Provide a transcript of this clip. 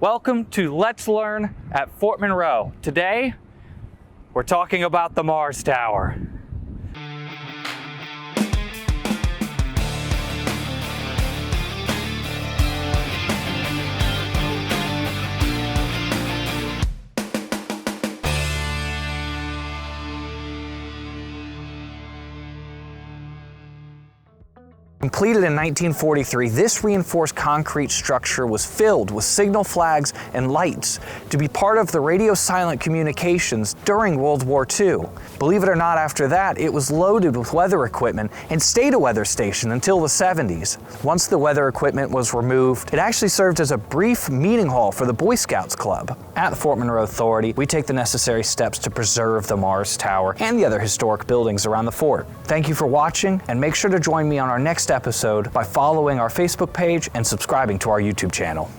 Welcome to Let's Learn at Fort Monroe. Today, we're talking about the Mars Tower. Completed in 1943, this reinforced concrete structure was filled with signal flags and lights to be part of the radio silent communications during World War II. Believe it or not, after that, it was loaded with weather equipment and stayed a weather station until the 70s. Once the weather equipment was removed, it actually served as a brief meeting hall for the Boy Scouts Club. At the Fort Monroe Authority, we take the necessary steps to preserve the Mars Tower and the other historic buildings around the fort. Thank you for watching, and make sure to join me on our next episode by following our Facebook page and subscribing to our YouTube channel.